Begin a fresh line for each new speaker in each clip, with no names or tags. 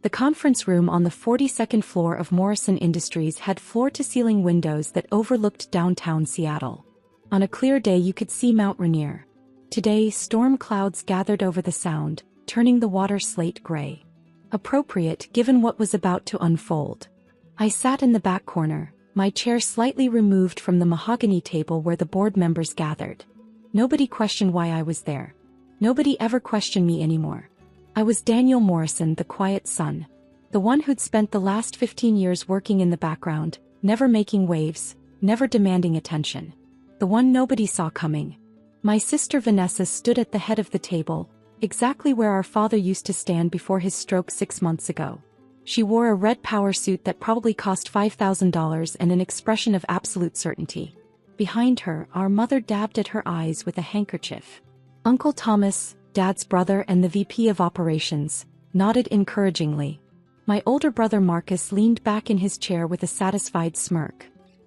The conference room on the 42nd floor of Morrison Industries had floor-to-ceiling windows that overlooked downtown Seattle. On a clear day you could see Mount Rainier. Today, storm clouds gathered over the Sound, turning the water slate gray. Appropriate given what was about to unfold. I sat in the back corner, my chair slightly removed from the mahogany table where the board members gathered. Nobody questioned why I was there. Nobody ever questioned me anymore. I was Daniel Morrison, the quiet son. The one who'd spent the last 15 years working in the background, never making waves, never demanding attention. The one nobody saw coming. My sister Vanessa stood at the head of the table, exactly where our father used to stand before his stroke 6 months ago. She wore a red power suit that probably cost $5,000 and an expression of absolute certainty. Behind her, our mother dabbed at her eyes with a handkerchief. Uncle Thomas, Dad's brother and the VP of Operations, nodded encouragingly. My older brother Marcus leaned back in his chair with a satisfied smirk.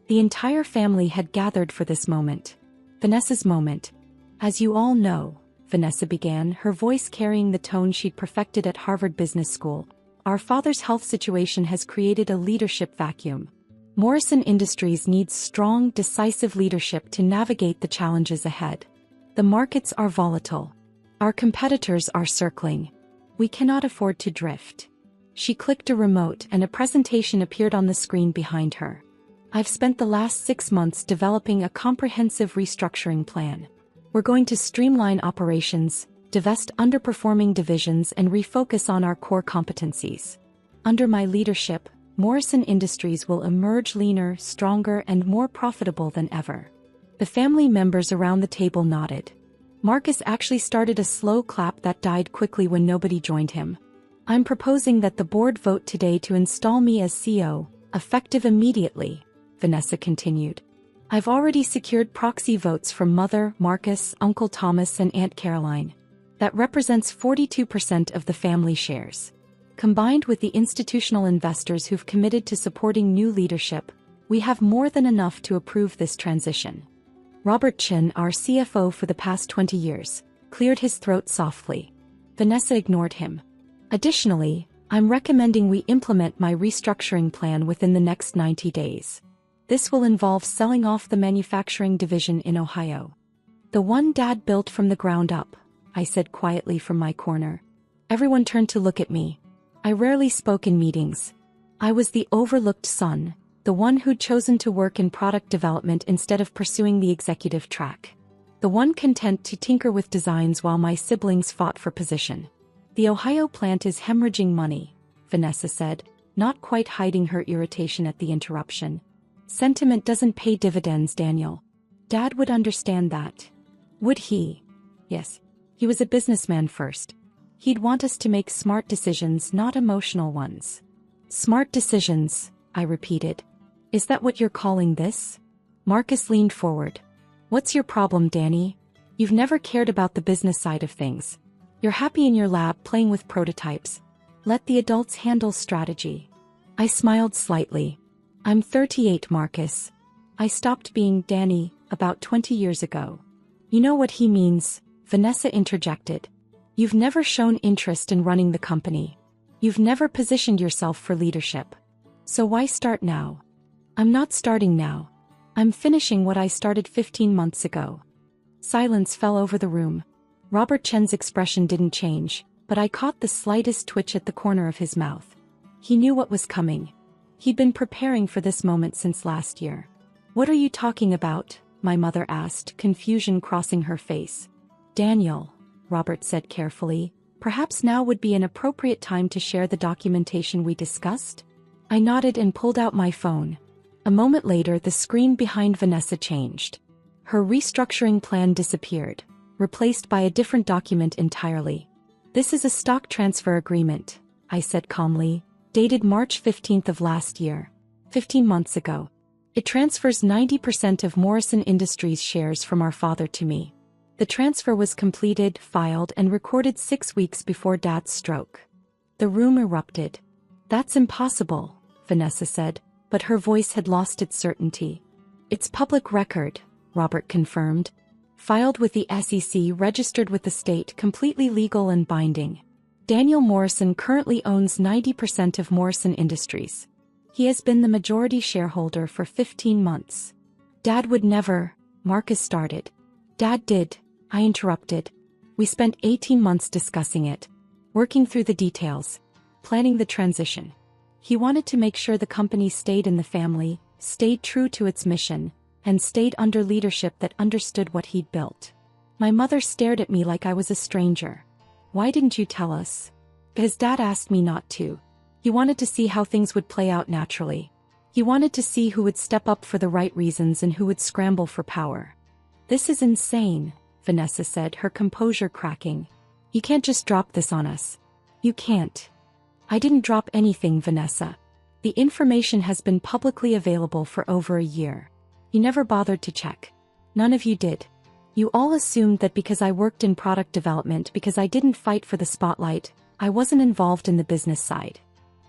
The entire family had gathered for this moment. Vanessa's moment. As you all know, Vanessa began, her voice carrying the tone she'd perfected at Harvard Business School, our father's health situation has created a leadership vacuum. Morrison Industries needs strong, decisive leadership to navigate the challenges ahead. The markets are volatile. Our competitors are circling. We cannot afford to drift. She clicked a remote and a presentation appeared on the screen behind her. I've spent the last 6 months developing a comprehensive restructuring plan. We're going to streamline operations, divest underperforming divisions and refocus on our core competencies. Under my leadership, Morrison Industries will emerge leaner, stronger and more profitable than ever. The family members around the table nodded. Marcus actually started a slow clap that died quickly when nobody joined him. I'm proposing that the board vote today to install me as CEO, effective immediately, Vanessa continued. I've already secured proxy votes from Mother, Marcus, Uncle Thomas and Aunt Caroline. That represents 42% of the family shares. Combined with the institutional investors who've committed to supporting new leadership, we have more than enough to approve this transition. Robert Chin, our CFO for the past 20 years, cleared his throat softly. Vanessa ignored him. Additionally, I'm recommending we implement my restructuring plan within the next 90 days. This will involve selling off the manufacturing division in Ohio. The one Dad built from the ground up, I said quietly from my corner. Everyone turned to look at me. I rarely spoke in meetings. I was the overlooked son, the one who'd chosen to work in product development instead of pursuing the executive track. The one content to tinker with designs while my siblings fought for position. The Ohio plant is hemorrhaging money, Vanessa said, not quite hiding her irritation at the interruption. Sentiment doesn't pay dividends, Daniel. Dad would understand that. Would he? Yes. He was a businessman first. He'd want us to make smart decisions, not emotional ones. Smart decisions, I repeated. Is that what you're calling this? Marcus leaned forward. What's your problem, Danny? You've never cared about the business side of things. You're happy in your lab playing with prototypes. Let the adults handle strategy. I smiled slightly. I'm 38, Marcus. I stopped being Danny about 20 years ago. You know what he means, Vanessa interjected. You've never shown interest in running the company. You've never positioned yourself for leadership. So why start now? I'm not starting now. I'm finishing what I started 15 months ago. Silence fell over the room. Robert Chen's expression didn't change, but I caught the slightest twitch at the corner of his mouth. He knew what was coming. He'd been preparing for this moment since last year. What are you talking about? My mother asked, confusion crossing her face. Daniel, Robert said carefully, perhaps now would be an appropriate time to share the documentation we discussed? I nodded and pulled out my phone. A moment later, the screen behind Vanessa changed. Her restructuring plan disappeared, replaced by a different document entirely. This is a stock transfer agreement, I said calmly, dated March 15th of last year, 15 months ago. It transfers 90% of Morrison Industries shares from our father to me. The transfer was completed, filed, and recorded 6 weeks before Dad's stroke. The room erupted. That's impossible, Vanessa said, but her voice had lost its certainty. It's public record, Robert confirmed. Filed with the SEC, registered with the state, completely legal and binding. Daniel Morrison currently owns 90% of Morrison Industries. He has been the majority shareholder for 15 months. Dad would never, Marcus started. Dad did, I interrupted. We spent 18 months discussing it, working through the details, planning the transition. He wanted to make sure the company stayed in the family, stayed true to its mission, and stayed under leadership that understood what he'd built. My mother stared at me like I was a stranger. Why didn't you tell us? Because Dad asked me not to. He wanted to see how things would play out naturally. He wanted to see who would step up for the right reasons and who would scramble for power. This is insane, Vanessa said, her composure cracking. You can't just drop this on us. You can't. I didn't drop anything, Vanessa. The information has been publicly available for over a year. You never bothered to check. None of you did. You all assumed that because I worked in product development, because I didn't fight for the spotlight, I wasn't involved in the business side.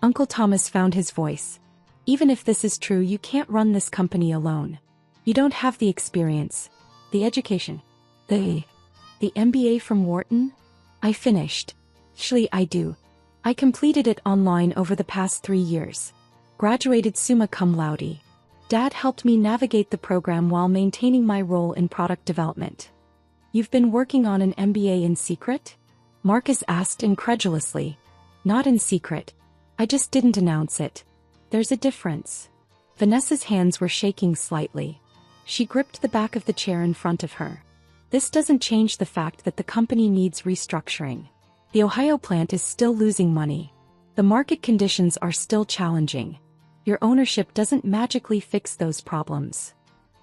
Uncle Thomas found his voice. Even if this is true, you can't run this company alone. You don't have the experience, the education, the MBA from Wharton? I finished. Actually, I do. I completed it online over the past 3 years. Graduated summa cum laude. Dad helped me navigate the program while maintaining my role in product development. You've been working on an MBA in secret? Marcus asked incredulously. Not in secret. I just didn't announce it. There's a difference. Vanessa's hands were shaking slightly. She gripped the back of the chair in front of her. This doesn't change the fact that the company needs restructuring. The Ohio plant is still losing money. The market conditions are still challenging. Your ownership doesn't magically fix those problems.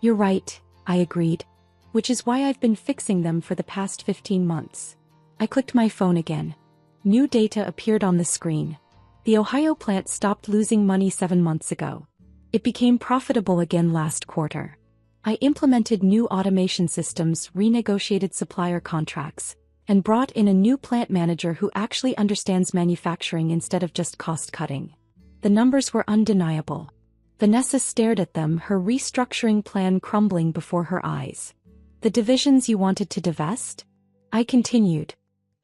You're right, I agreed. Which is why I've been fixing them for the past 15 months. I clicked my phone again. New data appeared on the screen. The Ohio plant stopped losing money 7 months ago. It became profitable again last quarter. I implemented new automation systems, renegotiated supplier contracts, and brought in a new plant manager who actually understands manufacturing instead of just cost-cutting. The numbers were undeniable. Vanessa stared at them, her restructuring plan crumbling before her eyes. The divisions you wanted to divest? I continued.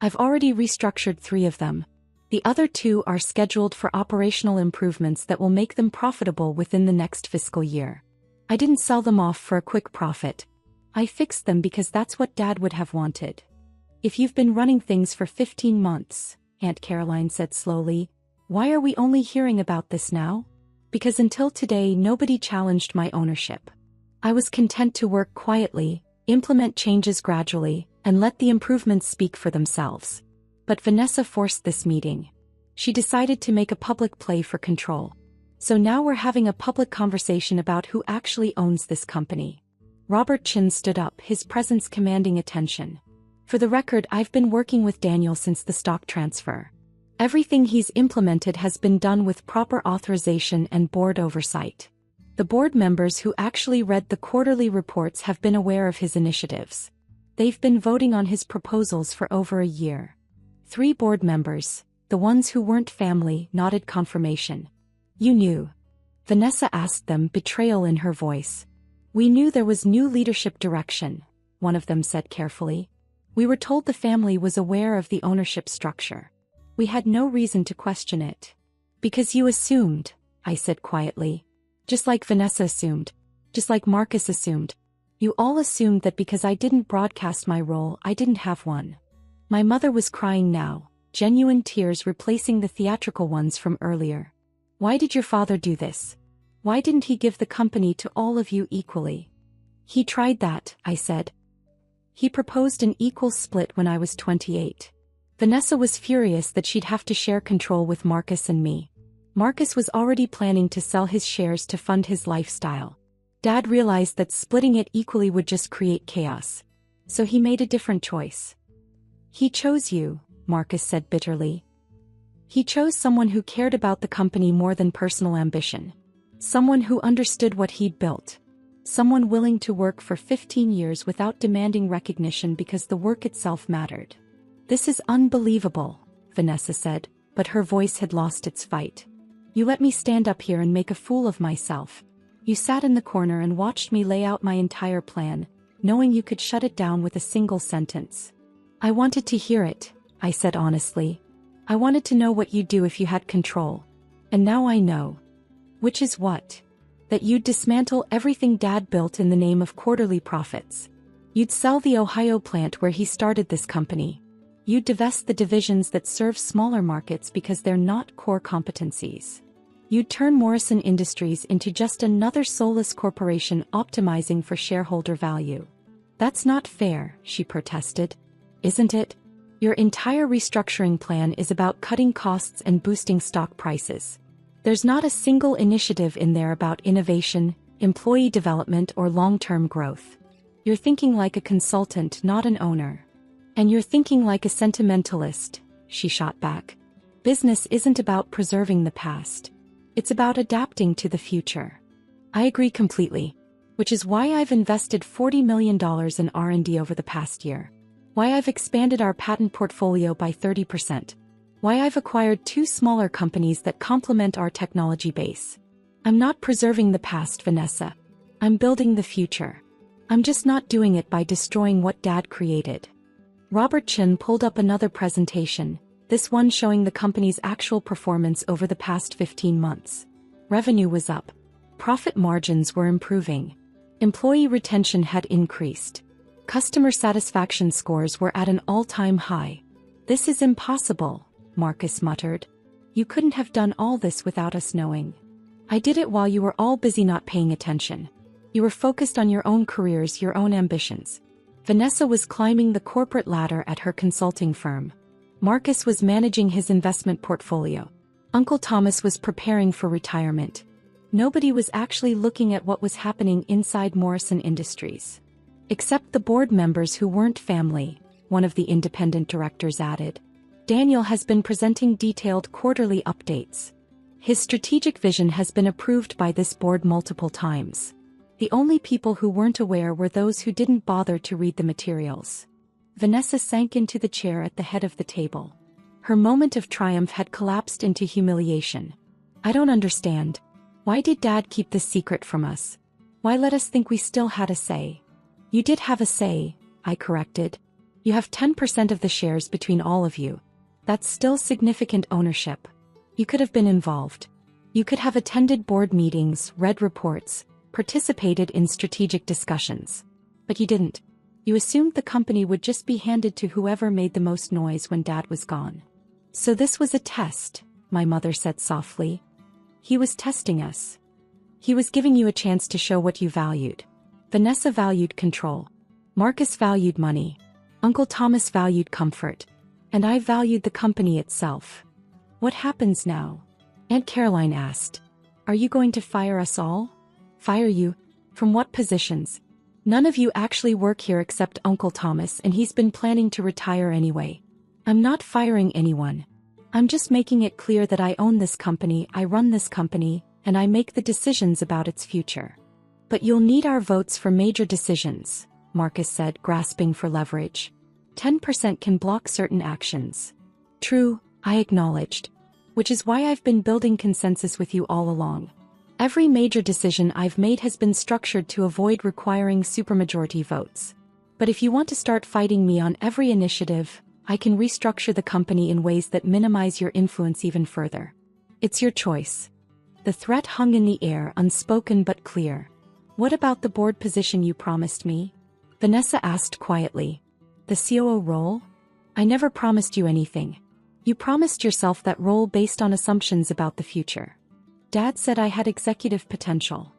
I've already restructured 3 of them. The other 2 are scheduled for operational improvements that will make them profitable within the next fiscal year. I didn't sell them off for a quick profit. I fixed them because that's what Dad would have wanted. If you've been running things for 15 months, Aunt Caroline said slowly, why are we only hearing about this now? Because until today nobody challenged my ownership. I was content to work quietly, implement changes gradually, and let the improvements speak for themselves. But Vanessa forced this meeting. She decided to make a public play for control. So now we're having a public conversation about who actually owns this company. Robert Chin stood up, his presence commanding attention. For the record, I've been working with Daniel since the stock transfer. Everything he's implemented has been done with proper authorization and board oversight. The board members who actually read the quarterly reports have been aware of his initiatives. They've been voting on his proposals for over a year. 3 board members, the ones who weren't family, nodded confirmation. You knew? Vanessa asked them, betrayal in her voice. We knew there was new leadership direction, one of them said carefully. We were told the family was aware of the ownership structure. We had no reason to question it. Because you assumed, I said quietly. Just like Vanessa assumed. Just like Marcus assumed. You all assumed that because I didn't broadcast my role, I didn't have one. My mother was crying now, genuine tears replacing the theatrical ones from earlier. Why did your father do this? Why didn't he give the company to all of you equally? He tried that, I said. He proposed an equal split when I was 28. Vanessa was furious that she'd have to share control with Marcus and me. Marcus was already planning to sell his shares to fund his lifestyle. Dad realized that splitting it equally would just create chaos. So he made a different choice. He chose you, Marcus said bitterly. He chose someone who cared about the company more than personal ambition. Someone who understood what he'd built. Someone willing to work for 15 years without demanding recognition because the work itself mattered. This is unbelievable, Vanessa said, but her voice had lost its fight. You let me stand up here and make a fool of myself. You sat in the corner and watched me lay out my entire plan, knowing you could shut it down with a single sentence. I wanted to hear it, I said honestly. I wanted to know what you'd do if you had control. And now I know. Which is what? That you'd dismantle everything Dad built in the name of quarterly profits. You'd sell the Ohio plant where he started this company. You'd divest the divisions that serve smaller markets because they're not core competencies. You'd turn Morrison Industries into just another soulless corporation optimizing for shareholder value. That's not fair, she protested. Isn't it? Your entire restructuring plan is about cutting costs and boosting stock prices. There's not a single initiative in there about innovation, employee development, or long-term growth. You're thinking like a consultant, not an owner. And you're thinking like a sentimentalist, she shot back. Business isn't about preserving the past. It's about adapting to the future. I agree completely. Which is why I've invested $40 million in R&D over the past year. Why I've expanded our patent portfolio by 30%. Why I've acquired 2 smaller companies that complement our technology base. I'm not preserving the past, Vanessa. I'm building the future. I'm just not doing it by destroying what Dad created. Robert Chin pulled up another presentation, this one showing the company's actual performance over the past 15 months. Revenue was up. Profit margins were improving. Employee retention had increased. Customer satisfaction scores were at an all-time high. This is impossible, Marcus muttered. You couldn't have done all this without us knowing. I did it while you were all busy not paying attention. You were focused on your own careers, your own ambitions. Vanessa was climbing the corporate ladder at her consulting firm. Marcus was managing his investment portfolio. Uncle Thomas was preparing for retirement. Nobody was actually looking at what was happening inside Morrison Industries. Except the board members who weren't family, one of the independent directors added. Daniel has been presenting detailed quarterly updates. His strategic vision has been approved by this board multiple times. The only people who weren't aware were those who didn't bother to read the materials. Vanessa sank into the chair at the head of the table. Her moment of triumph had collapsed into humiliation. I don't understand. Why did Dad keep this secret from us? Why let us think we still had a say? You did have a say, I corrected. You have 10% of the shares between all of you. That's still significant ownership. You could have been involved. You could have attended board meetings, read reports, participated in strategic discussions. But you didn't. You assumed the company would just be handed to whoever made the most noise when Dad was gone. So this was a test, my mother said softly. He was testing us. He was giving you a chance to show what you valued. Vanessa valued control. Marcus valued money. Uncle Thomas valued comfort. And I valued the company itself. What happens now? Aunt Caroline asked. Are you going to fire us all? Fire you? From what positions? None of you actually work here except Uncle Thomas, and he's been planning to retire anyway. I'm not firing anyone. I'm just making it clear that I own this company, I run this company, and I make the decisions about its future. But you'll need our votes for major decisions, Marcus said, grasping for leverage. 10% can block certain actions. True, I acknowledged. Which is why I've been building consensus with you all along. Every major decision I've made has been structured to avoid requiring supermajority votes. But if you want to start fighting me on every initiative, I can restructure the company in ways that minimize your influence even further. It's your choice. The threat hung in the air, unspoken but clear. What about the board position you promised me? Vanessa asked quietly. The COO role? I never promised you anything. You promised yourself that role based on assumptions about the future. Dad said I had executive potential.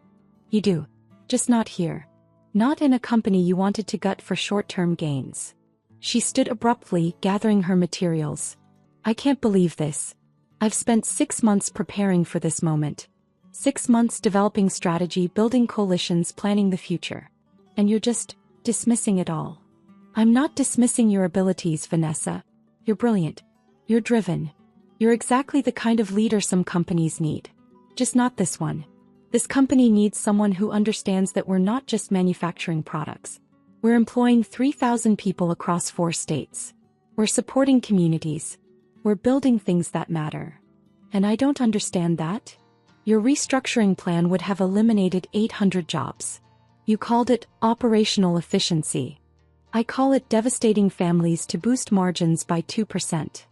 You do. Just not here. Not in a company you wanted to gut for short-term gains. She stood abruptly, gathering her materials. I can't believe this. I've spent 6 months preparing for this moment. 6 months developing strategy, building coalitions, planning the future. And you're just dismissing it all. I'm not dismissing your abilities, Vanessa. You're brilliant. You're driven. You're exactly the kind of leader some companies need. Just not this one. This company needs someone who understands that we're not just manufacturing products. We're employing 3,000 people across 4 states. We're supporting communities. We're building things that matter. And I don't understand that. Your restructuring plan would have eliminated 800 jobs. You called it operational efficiency. I call it devastating families to boost margins by 2%.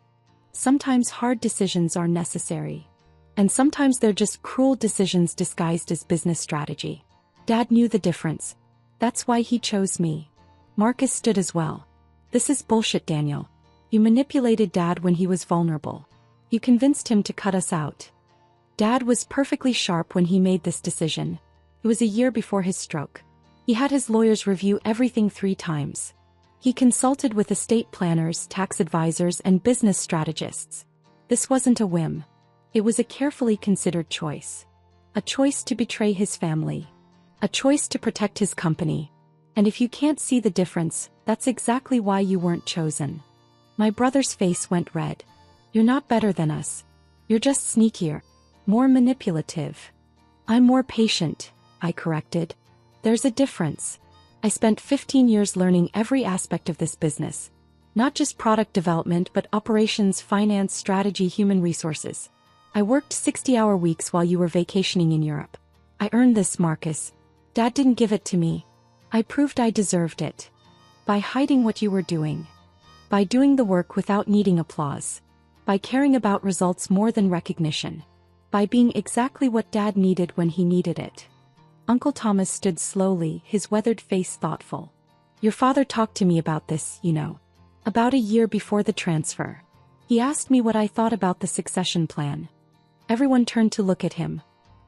Sometimes hard decisions are necessary. And sometimes they're just cruel decisions disguised as business strategy. Dad knew the difference. That's why he chose me. Marcus stood as well. This is bullshit, Daniel. You manipulated Dad when he was vulnerable. You convinced him to cut us out. Dad was perfectly sharp when he made this decision. It was a year before his stroke. He had his lawyers review everything 3 times. He consulted with estate planners, tax advisors, and business strategists. This wasn't a whim. It was a carefully considered choice. A choice to betray his family. A choice to protect his company. And if you can't see the difference, that's exactly why you weren't chosen. My brother's face went red. You're not better than us. You're just sneakier. More manipulative. I'm more patient, I corrected. There's a difference. I spent 15 years learning every aspect of this business. Not just product development but operations, finance, strategy, human resources. I worked 60-hour weeks while you were vacationing in Europe. I earned this, Marcus. Dad didn't give it to me. I proved I deserved it. By hiding what you were doing. By doing the work without needing applause. By caring about results more than recognition. By being exactly what Dad needed when he needed it. Uncle Thomas stood slowly, his weathered face thoughtful. Your father talked to me about this, you know. About a year before the transfer. He asked me what I thought about the succession plan. Everyone turned to look at him.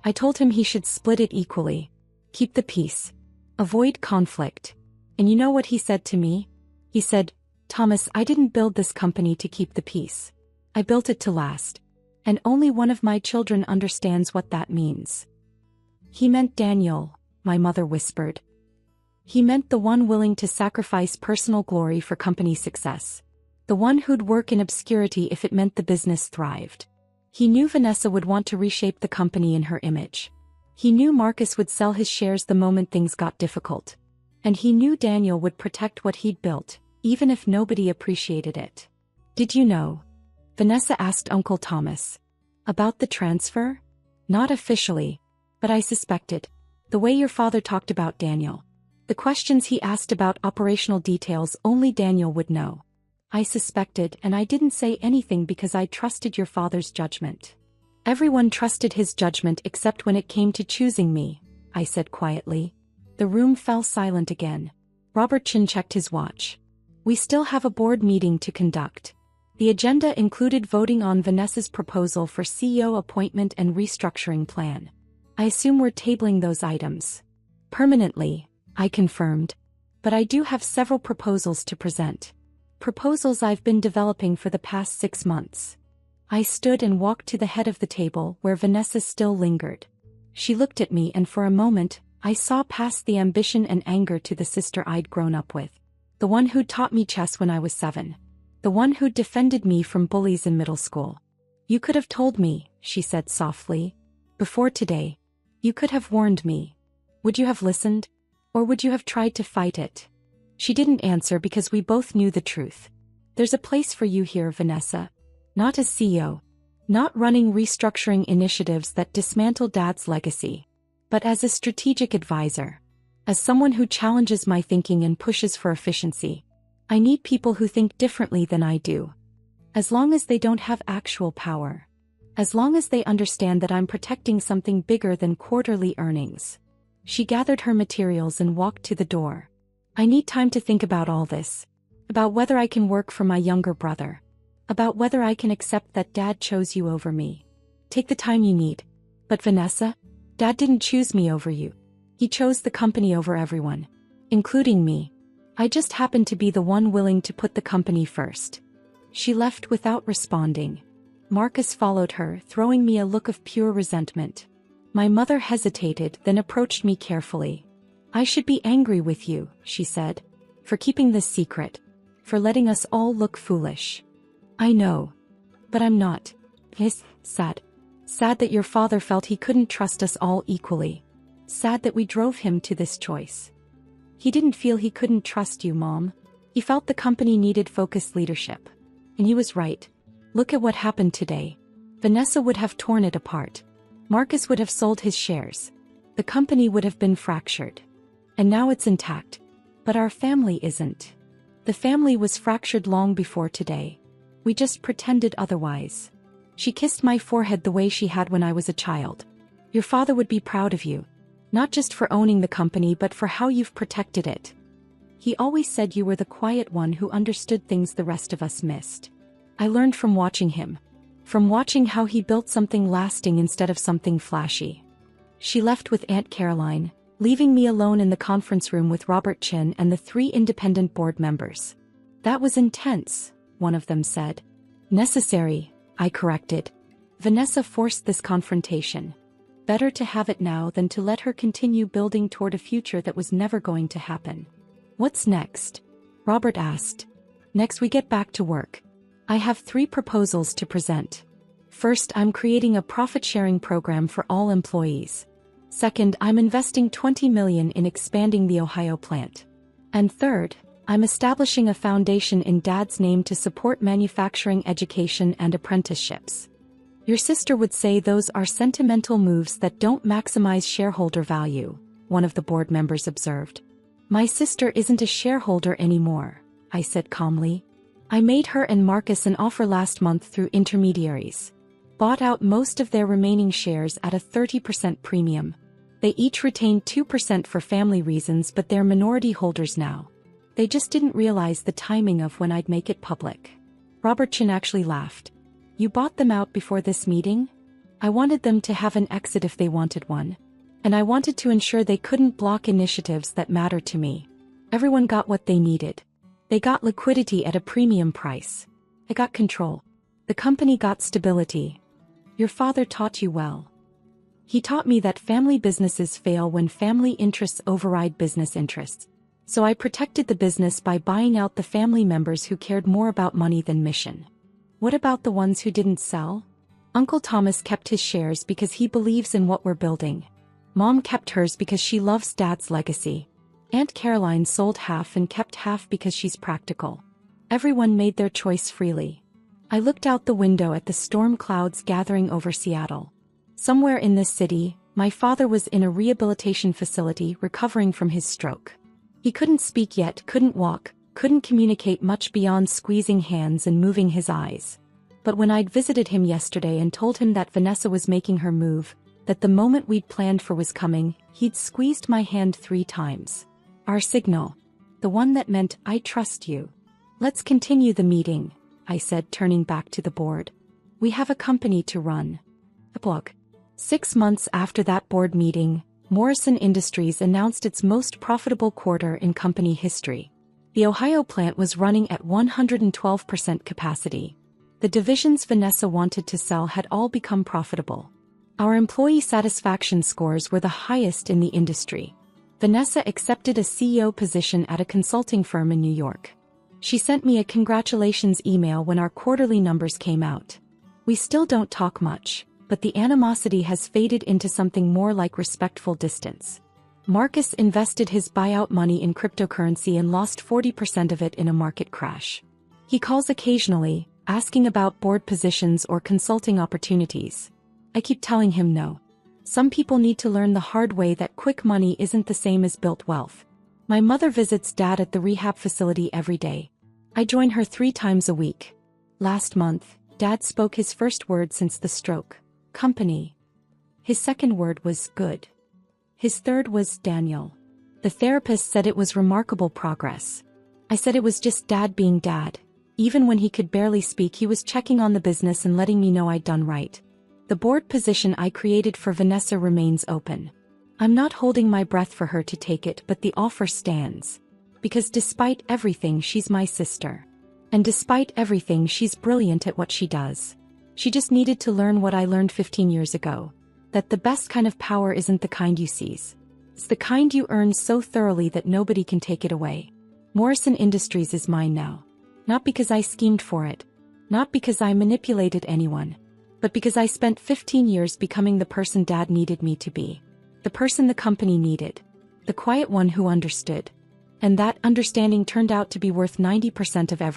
I told him he should split it equally. Keep the peace. Avoid conflict. And you know what he said to me? He said, Thomas, I didn't build this company to keep the peace. I built it to last. And only one of my children understands what that means. He meant Daniel, my mother whispered. He meant the one willing to sacrifice personal glory for company success. The one who'd work in obscurity if it meant the business thrived. He knew Vanessa would want to reshape the company in her image. He knew Marcus would sell his shares the moment things got difficult. And he knew Daniel would protect what he'd built, even if nobody appreciated it. Did you know? Vanessa asked Uncle Thomas. About the transfer? Not officially, but I suspected. The way your father talked about Daniel. The questions he asked about operational details only Daniel would know. I suspected, and I didn't say anything because I trusted your father's judgment. Everyone trusted his judgment except when it came to choosing me, I said quietly. The room fell silent again. Robert Chin checked his watch. We still have a board meeting to conduct. The agenda included voting on Vanessa's proposal for CEO appointment and restructuring plan. I assume we're tabling those items. Permanently, I confirmed. But I do have several proposals to present. Proposals I've been developing for the past 6 months. I stood and walked to the head of the table where Vanessa still lingered. She looked at me and for a moment, I saw past the ambition and anger to the sister I'd grown up with. The one who'd taught me chess when I was 7. The one who'd defended me from bullies in middle school. You could have told me, she said softly. Before today. You could have warned me. Would you have listened? Or would you have tried to fight it? She didn't answer because we both knew the truth. There's a place for you here, Vanessa. Not as CEO. Not running restructuring initiatives that dismantle Dad's legacy. But as a strategic advisor. As someone who challenges my thinking and pushes for efficiency. I need people who think differently than I do. As long as they don't have actual power. As long as they understand that I'm protecting something bigger than quarterly earnings. She gathered her materials and walked to the door. I need time to think about all this. About whether I can work for my younger brother. About whether I can accept that Dad chose you over me. Take the time you need. But Vanessa, Dad didn't choose me over you. He chose the company over everyone. Including me. I just happened to be the one willing to put the company first. She left without responding. Marcus followed her, throwing me a look of pure resentment. My mother hesitated, then approached me carefully. I should be angry with you, she said. For keeping this secret. For letting us all look foolish. I know. But I'm not. Yes, sad. Sad that your father felt he couldn't trust us all equally. Sad that we drove him to this choice. He didn't feel he couldn't trust you, Mom. He felt the company needed focused leadership. And he was right. Look at what happened today. Vanessa would have torn it apart. Marcus would have sold his shares. The company would have been fractured. And now it's intact. But our family isn't. The family was fractured long before today. We just pretended otherwise. She kissed my forehead the way she had when I was a child. Your father would be proud of you. Not just for owning the company but for how you've protected it. He always said you were the quiet one who understood things the rest of us missed. I learned from watching him. From watching how he built something lasting instead of something flashy. She left with Aunt Caroline, leaving me alone in the conference room with Robert Chin and the 3 independent board members. That was intense, one of them said. Necessary, I corrected. Vanessa forced this confrontation. Better to have it now than to let her continue building toward a future that was never going to happen. What's next? Robert asked. Next we get back to work. I have 3 proposals to present. First, I'm creating a profit-sharing program for all employees. Second, I'm investing $20 million in expanding the Ohio plant. And third, I'm establishing a foundation in Dad's name to support manufacturing education and apprenticeships. Your sister would say those are sentimental moves that don't maximize shareholder value, one of the board members observed. My sister isn't a shareholder anymore, I said calmly. I made her and Marcus an offer last month through intermediaries. Bought out most of their remaining shares at a 30% premium. They each retained 2% for family reasons, but they're minority holders now. They just didn't realize the timing of when I'd make it public. Robert Chin actually laughed. You bought them out before this meeting? I wanted them to have an exit if they wanted one. And I wanted to ensure they couldn't block initiatives that matter to me. Everyone got what they needed. They got liquidity at a premium price. I got control. The company got stability. Your father taught you well. He taught me that family businesses fail when family interests override business interests. So I protected the business by buying out the family members who cared more about money than mission. What about the ones who didn't sell? Uncle Thomas kept his shares because he believes in what we're building. Mom kept hers because she loves Dad's legacy. Aunt Caroline sold half and kept half because she's practical. Everyone made their choice freely. I looked out the window at the storm clouds gathering over Seattle. Somewhere in this city, my father was in a rehabilitation facility recovering from his stroke. He couldn't speak yet, couldn't walk, couldn't communicate much beyond squeezing hands and moving his eyes. But when I'd visited him yesterday and told him that Vanessa was making her move, that the moment we'd planned for was coming, he'd squeezed my hand 3 times. Our signal. The one that meant, I trust you. Let's continue the meeting, I said, turning back to the board. We have a company to run. Epilogue. 6 months after that board meeting, Morrison Industries announced its most profitable quarter in company history. The Ohio plant was running at 112% capacity. The divisions Vanessa wanted to sell had all become profitable. Our employee satisfaction scores were the highest in the industry. Vanessa accepted a CEO position at a consulting firm in New York. She sent me a congratulations email when our quarterly numbers came out. We still don't talk much, but the animosity has faded into something more like respectful distance. Marcus invested his buyout money in cryptocurrency and lost 40% of it in a market crash. He calls occasionally, asking about board positions or consulting opportunities. I keep telling him no. Some people need to learn the hard way that quick money isn't the same as built wealth. My mother visits Dad at the rehab facility every day. I join her 3 times a week. Last month, Dad spoke his first word since the stroke. Company. His second word was good. His third was Daniel. The therapist said it was remarkable progress. I said it was just Dad being Dad. Even when he could barely speak, he was checking on the business and letting me know I'd done right. The board position I created for Vanessa remains open. I'm not holding my breath for her to take it, but the offer stands. Because despite everything, she's my sister. And despite everything, she's brilliant at what she does. She just needed to learn what I learned 15 years ago. That the best kind of power isn't the kind you seize. It's the kind you earn so thoroughly that nobody can take it away. Morrison Industries is mine now. Not because I schemed for it. Not because I manipulated anyone. But because I spent 15 years becoming the person Dad needed me to be. The person the company needed. The quiet one who understood. And that understanding turned out to be worth 90% of everything.